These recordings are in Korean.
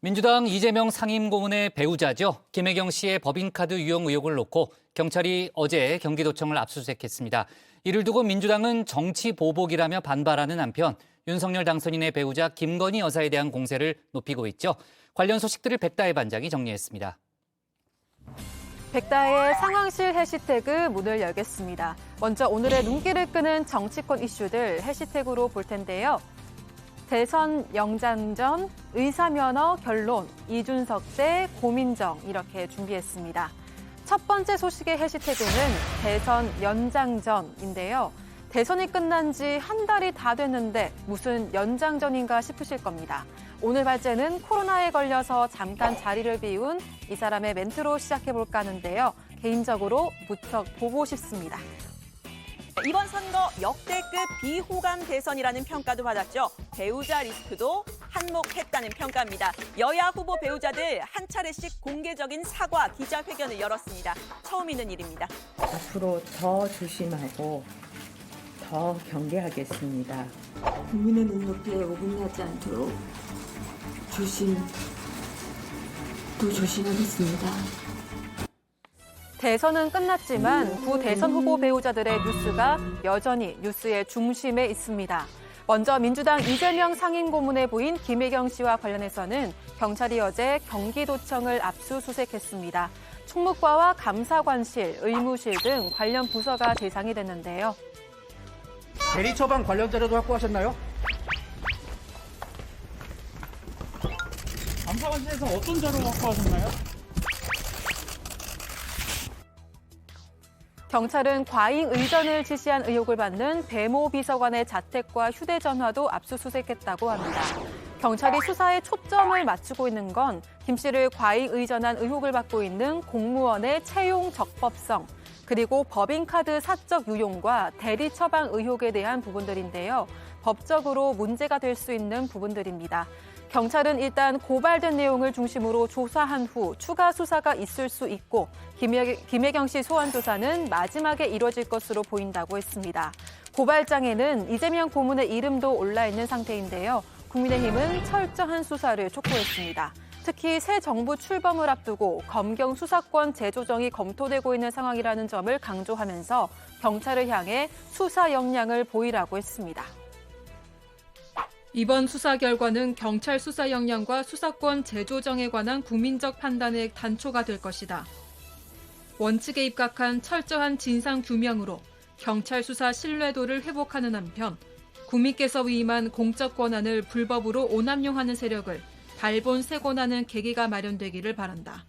민주당 이재명 상임고문의 배우자죠. 김혜경 씨의 법인카드 유용 의혹을 놓고 경찰이 어제 경기도청을 압수수색했습니다. 이를 두고 민주당은 정치 보복이라며 반발하는 한편 윤석열 당선인의 배우자 김건희 여사에 대한 공세를 높이고 있죠. 관련 소식들을 백다혜 반장이 정리했습니다. 백다혜의 상황실 해시태그 문을 열겠습니다. 먼저 오늘의 눈길을 끄는 정치권 이슈들 해시태그로 볼 텐데요. 대선 영장전, 의사면허 결론, 이준석 대 고민정 이렇게 준비했습니다. 첫 번째 소식의 해시태그는 대선 연장전인데요. 대선이 끝난 지 한 달이 다 됐는데 무슨 연장전인가 싶으실 겁니다. 오늘 발제는 코로나에 걸려서 잠깐 자리를 비운 이 사람의 멘트로 시작해볼까 하는데요. 개인적으로 무척 보고 싶습니다. 이번 선거 역대급 비호감 대선이라는 평가도 받았죠. 배우자 리스크도 한몫했다는 평가입니다. 여야 후보 배우자들 한 차례씩 공개적인 사과 기자회견을 열었습니다. 처음 있는 일입니다. 앞으로 더 조심하고 더 경계하겠습니다. 국민의 눈높이에 어긋나지 않도록 또 조심하겠습니다. 대선은 끝났지만 구 대선 후보 배우자들의 뉴스가 여전히 뉴스의 중심에 있습니다. 먼저 민주당 이재명 상임고문의 부인 김혜경 씨와 관련해서는 경찰이 어제 경기도청을 압수수색했습니다. 총무과와 감사관실, 의무실 등 관련 부서가 대상이 됐는데요. 대리 처방 관련 자료도 확보하셨나요? 감사관실에서 어떤 자료 확보하셨나요? 경찰은 과잉 의전을 지시한 의혹을 받는 배모 비서관의 자택과 휴대전화도 압수수색했다고 합니다. 경찰이 수사에 초점을 맞추고 있는 건 김 씨를 과잉 의전한 의혹을 받고 있는 공무원의 채용 적법성, 그리고 법인카드 사적 유용과 대리 처방 의혹에 대한 부분들인데요. 법적으로 문제가 될 수 있는 부분들입니다. 경찰은 일단 고발된 내용을 중심으로 조사한 후 추가 수사가 있을 수 있고 김혜경 씨 소환 조사는 마지막에 이뤄질 것으로 보인다고 했습니다. 고발장에는 이재명 고문의 이름도 올라 있는 상태인데요. 국민의힘은 철저한 수사를 촉구했습니다. 특히 새 정부 출범을 앞두고 검경 수사권 재조정이 검토되고 있는 상황이라는 점을 강조하면서 경찰을 향해 수사 역량을 보이라고 했습니다. 이번 수사 결과는 경찰 수사 역량과 수사권 재조정에 관한 국민적 판단의 단초가 될 것이다. 원칙에 입각한 철저한 진상 규명으로 경찰 수사 신뢰도를 회복하는 한편 국민께서 위임한 공적 권한을 불법으로 오남용하는 세력을 발본색원하는 계기가 마련되기를 바란다.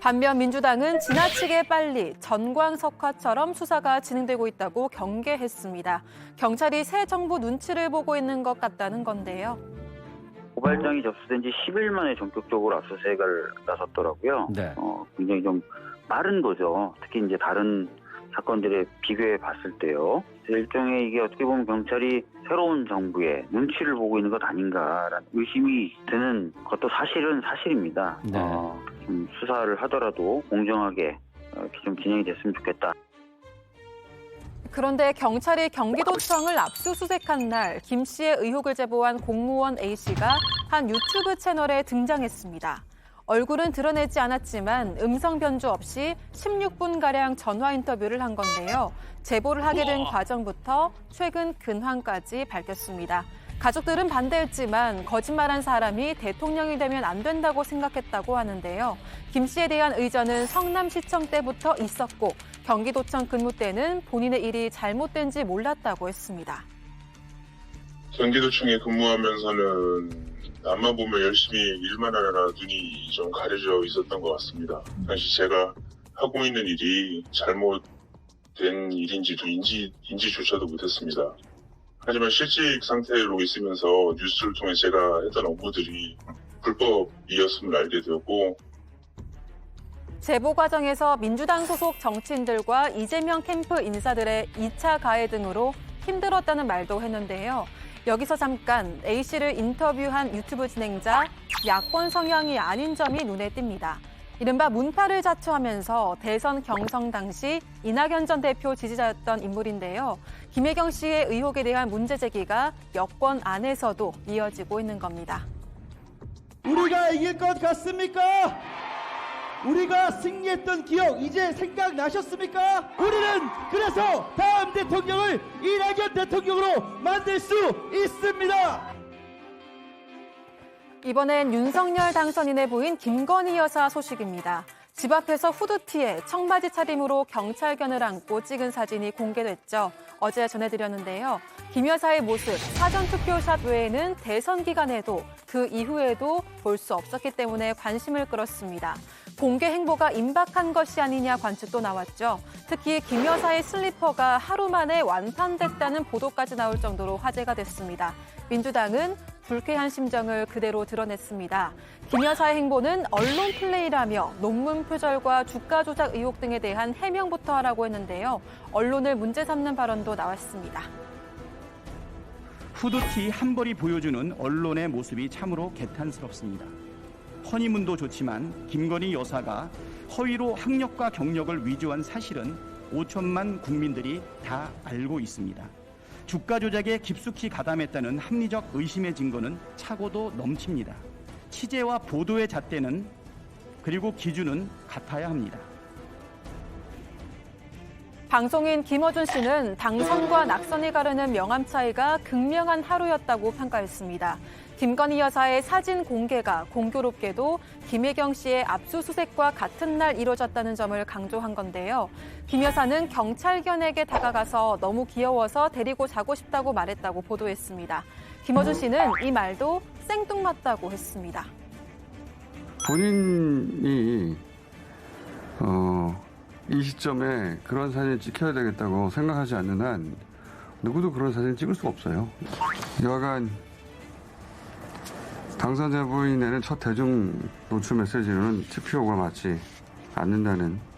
반면 민주당은 지나치게 빨리 전광석화처럼 수사가 진행되고 있다고 경계했습니다. 경찰이 새 정부 눈치를 보고 있는 것 같다는 건데요. 고발장이 접수된 지 10일 만에 전격적으로 압수수색을 나섰더라고요. 네. 굉장히 좀 빠른 거죠. 특히 이제 다른 사건들에 비교해 봤을 때요. 일종의 이게 어떻게 보면 경찰이 새로운 정부의 눈치를 보고 있는 것 아닌가라는 의심이 드는 것도 사실은 사실입니다. 네. 좀 수사를 하더라도 공정하게 좀 진행이 됐으면 좋겠다. 그런데 경찰이 경기도청을 압수수색한 날 김 씨의 의혹을 제보한 공무원 A씨가 한 유튜브 채널에 등장했습니다. 얼굴은 드러내지 않았지만 음성 변조 없이 16분가량 전화 인터뷰를 한 건데요. 제보를 하게 된 과정부터 최근 근황까지 밝혔습니다. 가족들은 반대했지만 거짓말한 사람이 대통령이 되면 안 된다고 생각했다고 하는데요. 김 씨에 대한 의전은 성남시청 때부터 있었고 경기도청 근무 때는 본인의 일이 잘못된지 몰랐다고 했습니다. 경기도청에 근무하면서는 남만 보면 열심히 일만 하느라 눈이 좀 가려져 있었던 것 같습니다. 당시 제가 하고 있는 일이 잘못된 일인지도 인지조차도 못했습니다. 하지만 실직 상태로 있으면서 뉴스를 통해 제가 했던 업무들이 불법이었음을 알게 되었고, 제보 과정에서 민주당 소속 정치인들과 이재명 캠프 인사들의 2차 가해 등으로 힘들었다는 말도 했는데요. 여기서 잠깐 A씨를 인터뷰한 유튜브 진행자 야권 성향이 아닌 점이 눈에 띕니다. 이른바 문파를 자처하면서 대선 경선 당시 이낙연 전 대표 지지자였던 인물인데요. 김혜경 씨의 의혹에 대한 문제 제기가 여권 안에서도 이어지고 있는 겁니다. 우리가 이길 것 같습니까? 우리가 승리했던 기억 이제 생각나셨습니까? 우리는 그래서 다음 대통령을 이낙연 대통령으로 만들 수 있습니다. 이번엔 윤석열 당선인의 부인 김건희 여사 소식입니다. 집 앞에서 후드티에 청바지 차림으로 경찰견을 안고 찍은 사진이 공개됐죠. 어제 전해드렸는데요. 김 여사의 모습, 사전투표샷 외에는 대선 기간에도 그 이후에도 볼 수 없었기 때문에 관심을 끌었습니다. 공개 행보가 임박한 것이 아니냐 관측도 나왔죠. 특히 김 여사의 슬리퍼가 하루 만에 완판됐다는 보도까지 나올 정도로 화제가 됐습니다. 민주당은 불쾌한 심정을 그대로 드러냈습니다. 김 여사의 행보는 언론 플레이라며 논문 표절과 주가 조작 의혹 등에 대한 해명부터 하라고 했는데요. 언론을 문제 삼는 발언도 나왔습니다. 후드티 한 벌이 보여주는 언론의 모습이 참으로 개탄스럽습니다. 허니문도 좋지만 김건희 여사가 허위로 학력과 경력을 위조한 사실은 5천만 국민들이 다 알고 있습니다. 주가 조작에 깊숙이 가담했다는 합리적 의심의 증거는 차고도 넘칩니다. 취재와 보도의 잣대는 그리고 기준은 같아야 합니다. 방송인 김어준 씨는 당선과 낙선이 가르는 명암 차이가 극명한 하루였다고 평가했습니다. 김건희 여사의 사진 공개가 공교롭게도 김혜경 씨의 압수수색과 같은 날 이뤄졌다는 점을 강조한 건데요. 김 여사는 경찰견에게 다가가서 너무 귀여워서 데리고 자고 싶다고 말했다고 보도했습니다. 김어준 씨는 이 말도 생뚱맞다고 했습니다. 본인이 이 시점에 그런 사진을 찍혀야 되겠다고 생각하지 않는 한 누구도 그런 사진을 찍을 수가 없어요. 여하간 당선자 부인에는 첫 대중 노출 메시지로는 TPO가 맞지 않는다는.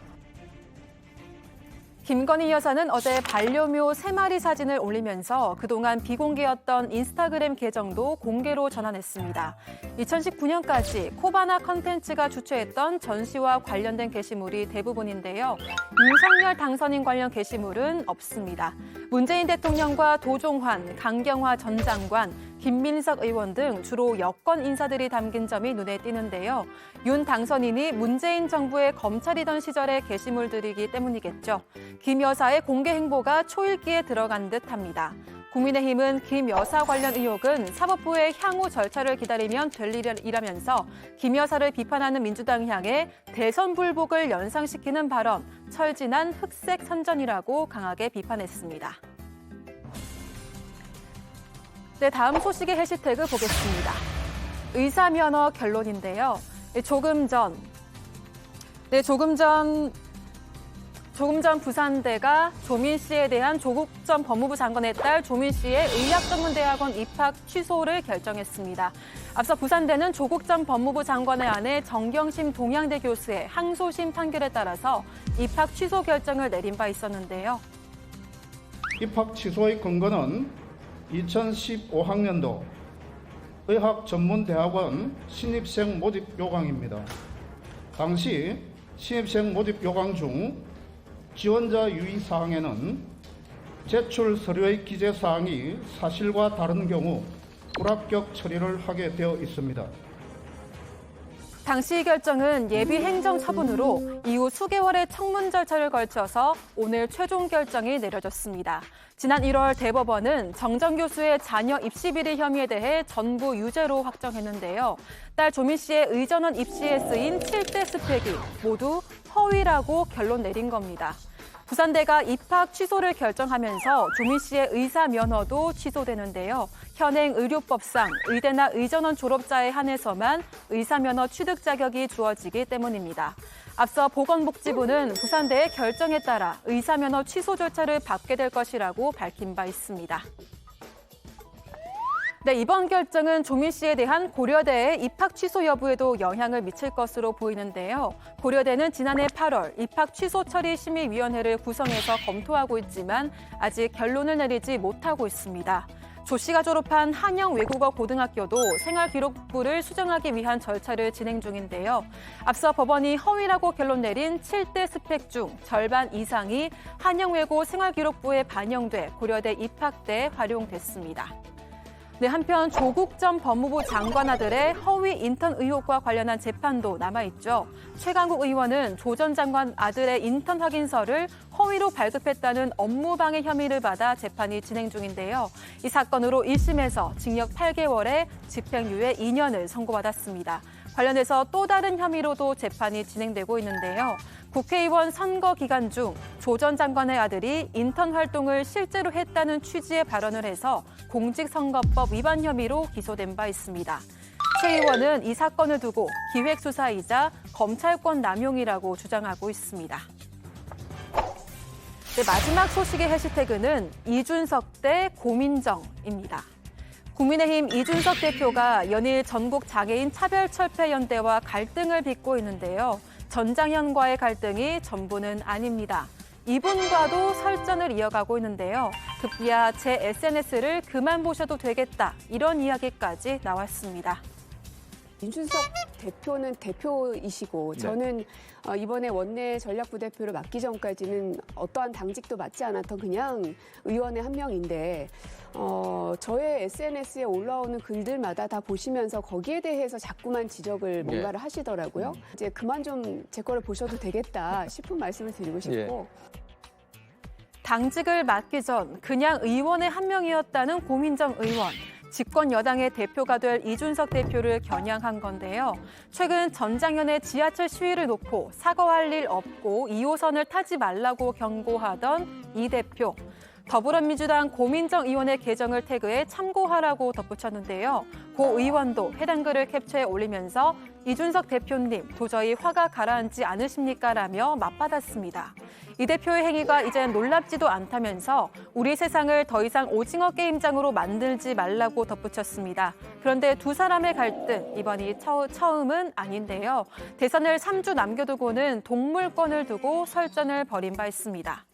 김건희 여사는 어제 반려묘 3마리 사진을 올리면서 그동안 비공개였던 인스타그램 계정도 공개로 전환했습니다. 2019년까지 코바나 컨텐츠가 주최했던 전시와 관련된 게시물이 대부분인데요. 윤석열 당선인 관련 게시물은 없습니다. 문재인 대통령과 도종환, 강경화 전 장관, 김민석 의원 등 주로 여권 인사들이 담긴 점이 눈에 띄는데요. 윤 당선인이 문재인 정부의 검찰이던 시절의 게시물들이기 때문이겠죠. 김 여사의 공개 행보가 초읽기에 들어간 듯합니다. 국민의힘은 김 여사 관련 의혹은 사법부의 향후 절차를 기다리면 될 일이라면서 김 여사를 비판하는 민주당 향해 대선 불복을 연상시키는 발언, 철진한 흑색 선전이라고 강하게 비판했습니다. 네, 다음 소식의 해시태그 보겠습니다. 의사면허 결론인데요. 조금 전 부산대가 조민 씨에 대한 조국 전 법무부 장관의 딸 조민 씨의 의학전문대학원 입학 취소를 결정했습니다. 앞서 부산대는 조국 전 법무부 장관의 아내 정경심 동양대 교수의 항소심 판결에 따라서 입학 취소 결정을 내린 바 있었는데요. 입학 취소의 근거는 2015학년도 의학전문대학원 신입생 모집 요강입니다. 당시 신입생 모집 요강 중 지원자 유의사항에는 제출 서류의 기재사항이 사실과 다른 경우 불합격 처리를 하게 되어 있습니다. 당시 결정은 예비 행정 처분으로 이후 수개월의 청문 절차를 걸쳐서 오늘 최종 결정이 내려졌습니다. 지난 1월 대법원은 정정 교수의 자녀 입시 비리 혐의에 대해 전부 유죄로 확정했는데요. 딸 조민 씨의 의전원 입시에 쓰인 7대 스펙이 모두 허위라고 결론 내린 겁니다. 부산대가 입학 취소를 결정하면서 조민 씨의 의사 면허도 취소되는데요. 현행 의료법상 의대나 의전원 졸업자에 한해서만 의사 면허 취득 자격이 주어지기 때문입니다. 앞서 보건복지부는 부산대의 결정에 따라 의사 면허 취소 절차를 밟게 될 것이라고 밝힌 바 있습니다. 네, 이번 결정은 조민 씨에 대한 고려대의 입학 취소 여부에도 영향을 미칠 것으로 보이는데요. 고려대는 지난해 8월 입학 취소 처리 심의위원회를 구성해서 검토하고 있지만 아직 결론을 내리지 못하고 있습니다. 조 씨가 졸업한 한영 외국어 고등학교도 생활기록부를 수정하기 위한 절차를 진행 중인데요. 앞서 법원이 허위라고 결론 내린 7대 스펙 중 절반 이상이 한영 외고 생활기록부에 반영돼 고려대 입학 때 활용됐습니다. 네, 한편 조국 전 법무부 장관 아들의 허위 인턴 의혹과 관련한 재판도 남아있죠. 최강욱 의원은 조 전 장관 아들의 인턴 확인서를 허위로 발급했다는 업무방해 혐의를 받아 재판이 진행 중인데요. 이 사건으로 1심에서 징역 8개월에 집행유예 2년을 선고받았습니다. 관련해서 또 다른 혐의로도 재판이 진행되고 있는데요. 국회의원 선거 기간 중 조 전 장관의 아들이 인턴 활동을 실제로 했다는 취지의 발언을 해서 공직선거법 위반 혐의로 기소된 바 있습니다. 최 의원은 이 사건을 두고 기획수사이자 검찰권 남용이라고 주장하고 있습니다. 네, 마지막 소식의 해시태그는 이준석 대 고민정입니다. 국민의힘 이준석 대표가 연일 전국 장애인 차별철폐연대와 갈등을 빚고 있는데요. 전장현과의 갈등이 전부는 아닙니다. 이분과도 설전을 이어가고 있는데요. 급기야 제 SNS를 그만 보셔도 되겠다, 이런 이야기까지 나왔습니다. 이준석 대표는 대표이시고 저는 이번에 원내 전략부대표를 맡기 전까지는 어떠한 당직도 맡지 않았던 그냥 의원의 한 명인데 저의 SNS에 올라오는 글들마다 다 보시면서 거기에 대해서 자꾸만 지적을 뭔가를 하시더라고요. 이제 그만 좀 제 거를 보셔도 되겠다 싶은 말씀을 드리고 싶고. 당직을 맡기 전 그냥 의원의 한 명이었다는 고민정 의원. 집권 여당의 대표가 될 이준석 대표를 겨냥한 건데요. 최근 전장현의 지하철 시위를 놓고 사과할 일 없고 2호선을 타지 말라고 경고하던 이 대표. 더불어민주당 고민정 의원의 계정을 태그해 참고하라고 덧붙였는데요. 고 의원도 해당 글을 캡처해 올리면서 이준석 대표님 도저히 화가 가라앉지 않으십니까? 라며 맞받았습니다. 이 대표의 행위가 이젠 놀랍지도 않다면서 우리 세상을 더 이상 오징어 게임장으로 만들지 말라고 덧붙였습니다. 그런데 두 사람의 갈등, 이번이 처음은 아닌데요. 대선을 3주 남겨두고는 동물권을 두고 설전을 벌인 바 있습니다.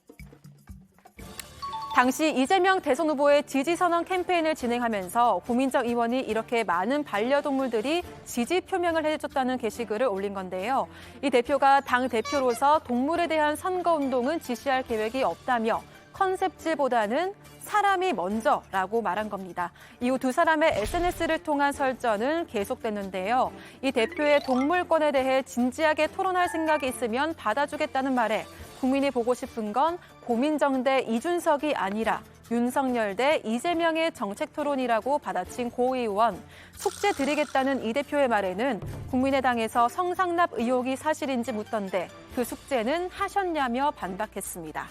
당시 이재명 대선 후보의 지지 선언 캠페인을 진행하면서 고민정 의원이 이렇게 많은 반려동물들이 지지 표명을 해줬다는 게시글을 올린 건데요. 이 대표가 당 대표로서 동물에 대한 선거운동은 지시할 계획이 없다며 컨셉질보다는 사람이 먼저라고 말한 겁니다. 이후 두 사람의 SNS를 통한 설전은 계속됐는데요. 이 대표의 동물권에 대해 진지하게 토론할 생각이 있으면 받아주겠다는 말에 국민이 보고 싶은 건 고민정 대 이준석이 아니라 윤석열 대 이재명의 정책 토론이라고 받아친 고 의원. 숙제 드리겠다는 이 대표의 말에는 국민의당에서 성상납 의혹이 사실인지 묻던데 그 숙제는 하셨냐며 반박했습니다.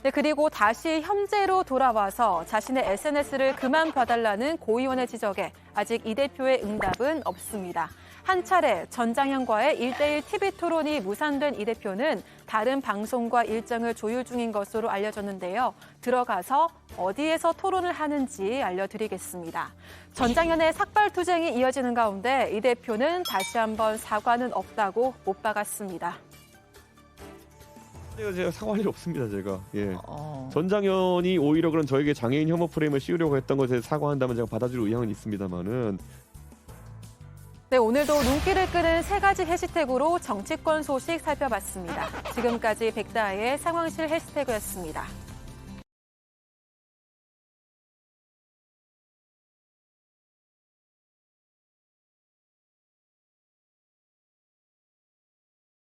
네, 그리고 다시 현재로 돌아와서 자신의 SNS를 그만 봐달라는 고 의원의 지적에 아직 이 대표의 응답은 없습니다. 한 차례 전장현과의 1대1 TV 토론이 무산된 이 대표는 다른 방송과 일정을 조율 중인 것으로 알려졌는데요. 들어가서 어디에서 토론을 하는지 알려드리겠습니다. 전장현의 삭발투쟁이 이어지는 가운데 이 대표는 다시 한번 사과는 없다고 못 박았습니다. 제가 사과할 일 없습니다. 제가 전장현이 오히려 그런 저에게 장애인 혐오 프레임을 씌우려고 했던 것에 사과한다면 제가 받아줄 의향은 있습니다만은. 네, 오늘도 눈길을 끄는 세 가지 해시태그로 정치권 소식 살펴봤습니다. 지금까지 백다의 상황실 해시태그였습니다.